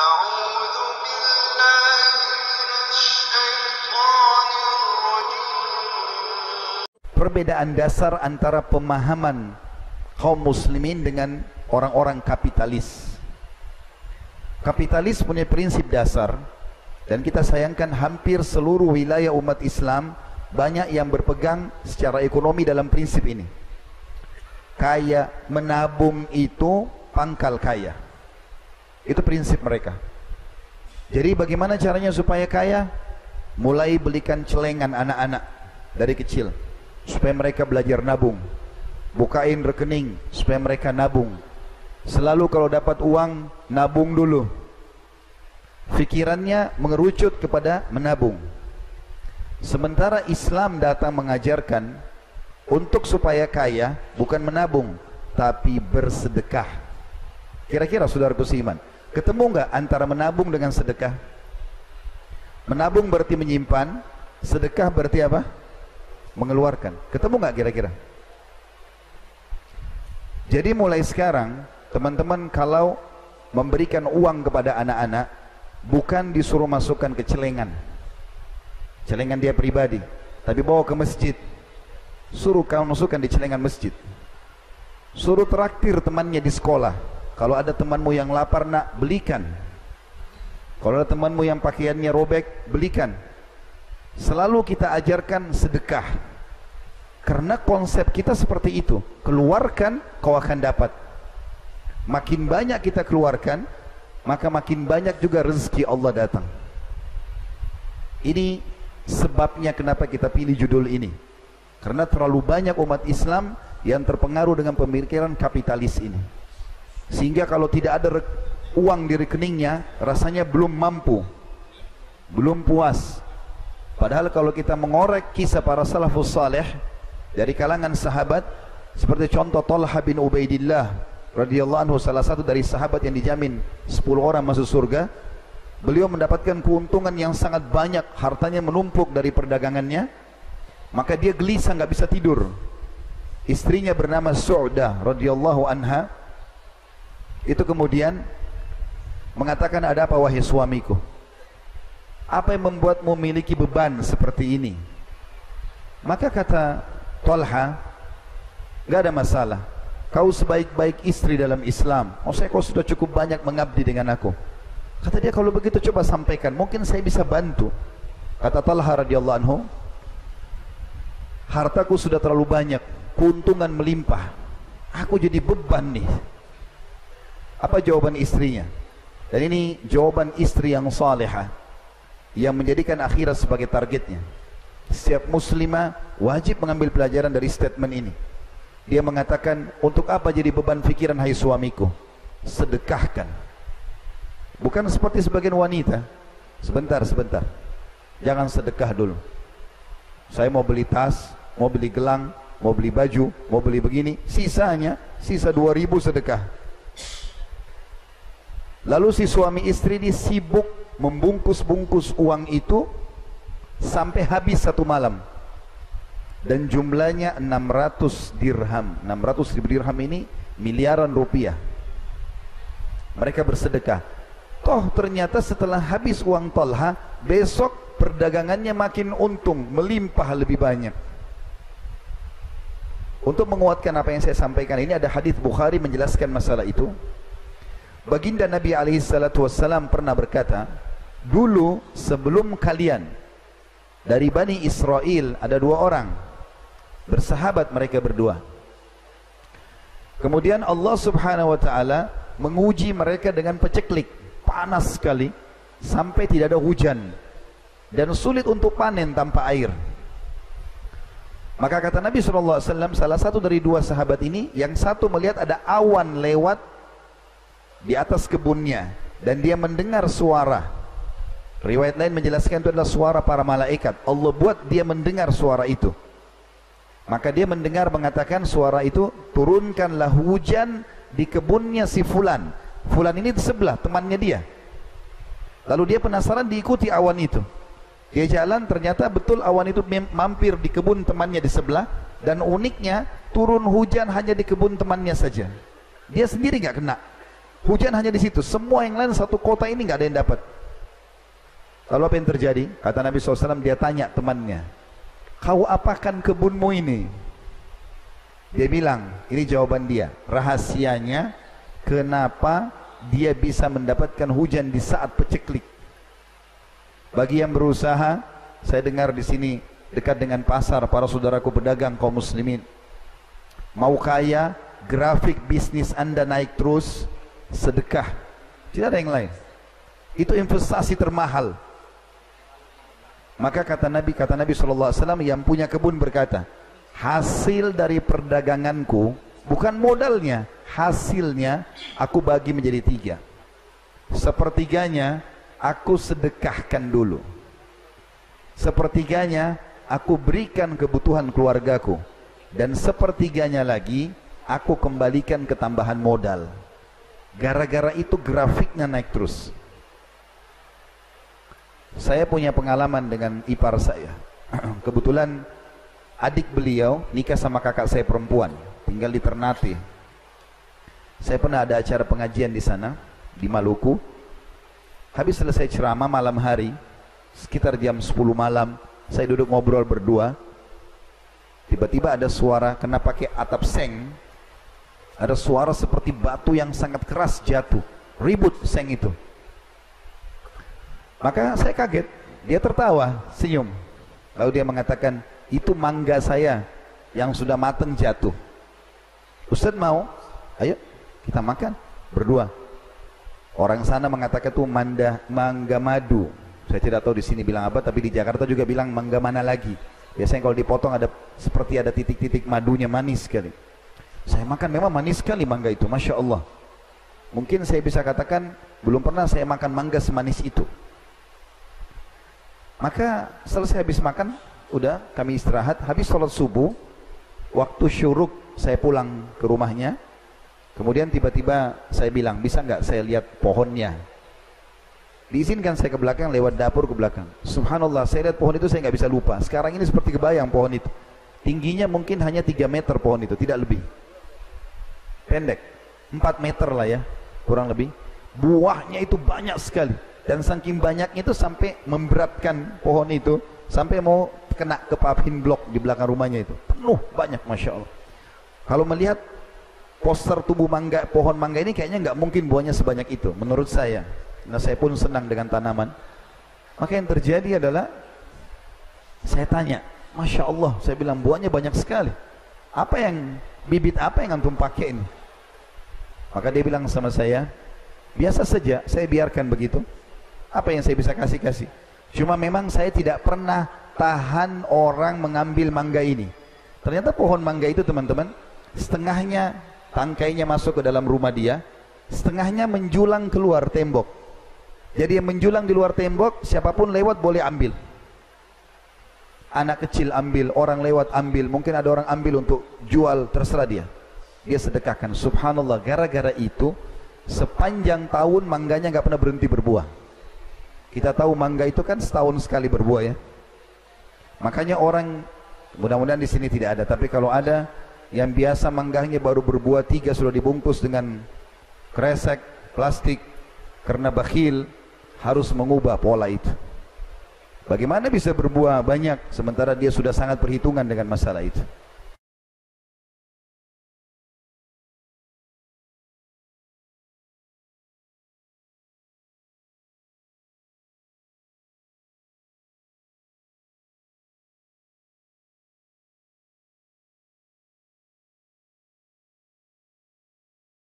أعوذ بالله من الشيطان الرجيم. Perbedaan dasar antara pemahaman kaum muslimin dengan orang-orang kapitalis. Kapitalis punya prinsip dasar, dan kita sayangkan hampir seluruh wilayah umat Islam banyak yang berpegang secara ekonomi dalam prinsip ini. Kaya menabung itu pangkal kaya. Itu prinsip mereka. Jadi bagaimana caranya supaya kaya? Mulai belikan celengan anak-anak dari kecil supaya mereka belajar nabung. Bukain rekening supaya mereka nabung. Selalu kalau dapat uang, nabung dulu. Fikirannya mengerucut kepada menabung. Sementara Islam datang mengajarkan untuk supaya kaya bukan menabung, tapi bersedekah. Kira-kira saudaraku seiman, ketemu nggak antara menabung dengan sedekah? Menabung berarti menyimpan, sedekah berarti apa? Mengeluarkan. Ketemu nggak kira-kira? Jadi mulai sekarang teman-teman kalau memberikan uang kepada anak-anak, bukan disuruh masukkan ke celengan dia pribadi, tapi bawa ke masjid. Suruh kamu masukkan di celengan masjid. Suruh traktir temannya di sekolah. Kalau ada temanmu yang lapar, nak, belikan. Kalau ada temanmu yang pakaiannya robek, belikan. Selalu kita ajarkan sedekah, karena konsep kita seperti itu. Keluarkan, kau akan dapat. Makin banyak kita keluarkan, maka makin banyak juga rezeki Allah datang. Ini sebabnya kenapa kita pilih judul ini, karena terlalu banyak umat Islam yang terpengaruh dengan pemikiran kapitalis ini, sehingga kalau tidak ada uang di rekeningnya, rasanya belum mampu, belum puas. Padahal kalau kita mengorek kisah para salafus saleh dari kalangan sahabat, seperti contoh Talha bin Ubaidillah radhiyallahu anhu, salah satu dari sahabat yang dijamin 10 orang masuk surga. Beliau mendapatkan keuntungan yang sangat banyak, hartanya menumpuk dari perdagangannya. Maka dia gelisah, nggak bisa tidur. Istrinya bernama Su'dah radhiyallahu anha itu kemudian mengatakan, ada apa wahai suamiku? Apa yang membuatmu memiliki beban seperti ini? Maka kata Talha, nggak ada masalah. Kau sebaik-baik istri dalam Islam. Maksudnya kau sudah cukup banyak mengabdi dengan aku. Kata dia, kalau begitu coba sampaikan, mungkin saya bisa bantu. Kata Talha radhiyallahu anhu, hartaku sudah terlalu banyak, keuntungan melimpah, aku jadi beban nih. Apa jawaban istrinya? Dan ini jawaban istri yang salihah, yang menjadikan akhirat sebagai targetnya. Setiap muslimah wajib mengambil pelajaran dari statement ini. Dia mengatakan, untuk apa jadi beban fikiran hai suamiku? Sedekahkan. Bukan seperti sebagian wanita, sebentar, jangan sedekah dulu. Saya mau beli tas, mau beli gelang, mau beli baju, mau beli begini, sisa 2.000 sedekah. Lalu si suami istri ini sibuk membungkus-bungkus uang itu sampai habis satu malam. Dan jumlahnya 600 dirham. 600 ribu dirham ini miliaran rupiah. Mereka bersedekah. Toh ternyata setelah habis uang Talha, besok perdagangannya makin untung, melimpah lebih banyak. Untuk menguatkan apa yang saya sampaikan ini, ada hadis Bukhari menjelaskan masalah itu. Baginda Nabi SAW pernah berkata, dulu sebelum kalian, dari Bani Israel ada 2 orang, bersahabat mereka berdua. Kemudian Allah Subhanahu wa ta'ala menguji mereka dengan paceklik, panas sekali, sampai tidak ada hujan dan sulit untuk panen tanpa air. Maka kata Nabi SAW, salah satu dari 2 sahabat ini, yang satu melihat ada awan lewat di atas kebunnya, dan dia mendengar suara. Riwayat lain menjelaskan itu adalah suara para malaikat. Allah buat dia mendengar suara itu. Maka dia mendengar mengatakan suara itu, turunkanlah hujan di kebunnya si Fulan. Fulan ini di sebelah, temannya dia. Lalu dia penasaran, diikuti awan itu. Dia jalan, ternyata betul awan itu mampir di kebun temannya di sebelah. Dan uniknya, turun hujan hanya di kebun temannya saja. Dia sendiri nggak kena. Hujan hanya di situ. Semua yang lain satu kota ini nggak ada yang dapat. Lalu apa yang terjadi? Kata Nabi SAW, dia tanya temannya, kau apakan kebunmu ini? Dia bilang, ini jawaban dia, rahasianya kenapa dia bisa mendapatkan hujan di saat peceklik. Bagi yang berusaha, saya dengar di sini dekat dengan pasar, para saudaraku pedagang kaum muslimin, mau kaya, grafik bisnis Anda naik terus, sedekah, tidak ada yang lain. Itu investasi termahal. Maka kata Nabi SAW, yang punya kebun berkata, hasil dari perdaganganku, bukan modalnya, hasilnya aku bagi menjadi 3. Sepertiganya aku sedekahkan dulu, sepertiganya aku berikan kebutuhan keluargaku, dan sepertiganya lagi aku kembalikan ke tambahan modal. Gara-gara itu grafiknya naik terus. Saya punya pengalaman dengan ipar saya. Kebetulan adik beliau nikah sama kakak saya perempuan, tinggal di Ternate. Saya pernah ada acara pengajian di sana, di Maluku. Habis selesai ceramah malam hari, sekitar jam 10 malam, saya duduk ngobrol berdua. Tiba-tiba ada suara, kena pakai atap seng, ada suara seperti batu yang sangat keras jatuh, ribut seng itu. Maka saya kaget, dia tertawa, senyum. Lalu dia mengatakan, itu mangga saya yang sudah matang jatuh. Ustaz mau? Ayo kita makan berdua. Orang sana mengatakan itu mangga madu. Saya tidak tahu di sini bilang apa, tapi di Jakarta juga bilang mangga mana lagi. Biasanya kalau dipotong ada seperti ada titik-titik madunya, manis sekali. Saya makan, memang manis sekali mangga itu, Masya Allah. Mungkin saya bisa katakan belum pernah saya makan mangga semanis itu. Maka selesai habis makan, udah kami istirahat. Habis sholat subuh, waktu syuruk saya pulang ke rumahnya. Kemudian tiba-tiba saya bilang, bisa nggak saya lihat pohonnya? Diizinkan saya ke belakang, lewat dapur ke belakang. Subhanallah, saya lihat pohon itu, saya nggak bisa lupa. Sekarang ini seperti kebayang pohon itu. Tingginya mungkin hanya 3 meter pohon itu, tidak lebih. Pendek, 4 meter lah ya, kurang lebih. Buahnya itu banyak sekali. Dan saking banyaknya itu sampai memberatkan pohon itu, sampai mau kena ke paving blok di belakang rumahnya itu. Penuh, banyak, Masya Allah. Kalau melihat poster tubuh mangga, pohon mangga ini kayaknya nggak mungkin buahnya sebanyak itu, menurut saya. Nah, saya pun senang dengan tanaman. Maka yang terjadi adalah, saya tanya, Masya Allah, saya bilang buahnya banyak sekali. Apa yang, bibit apa yang antum pakai ini? Maka dia bilang sama saya, biasa saja, saya biarkan begitu. Apa yang saya bisa kasih-kasih? Cuma memang saya tidak pernah tahan orang mengambil mangga ini. Ternyata pohon mangga itu teman-teman, setengahnya tangkainya masuk ke dalam rumah dia, setengahnya menjulang keluar tembok. Jadi yang menjulang di luar tembok, siapapun lewat boleh ambil. Anak kecil ambil, orang lewat ambil, mungkin ada orang ambil untuk jual, terserah dia. Dia sedekahkan. Subhanallah, gara-gara itu sepanjang tahun mangganya nggak pernah berhenti berbuah. Kita tahu mangga itu kan setahun sekali berbuah ya. Makanya orang, mudah-mudahan di sini tidak ada, tapi kalau ada yang biasa mangganya baru berbuah 3 sudah dibungkus dengan kresek plastik, karena bakhil harus mengubah pola itu. Bagaimana bisa berbuah banyak sementara dia sudah sangat perhitungan dengan masalah itu?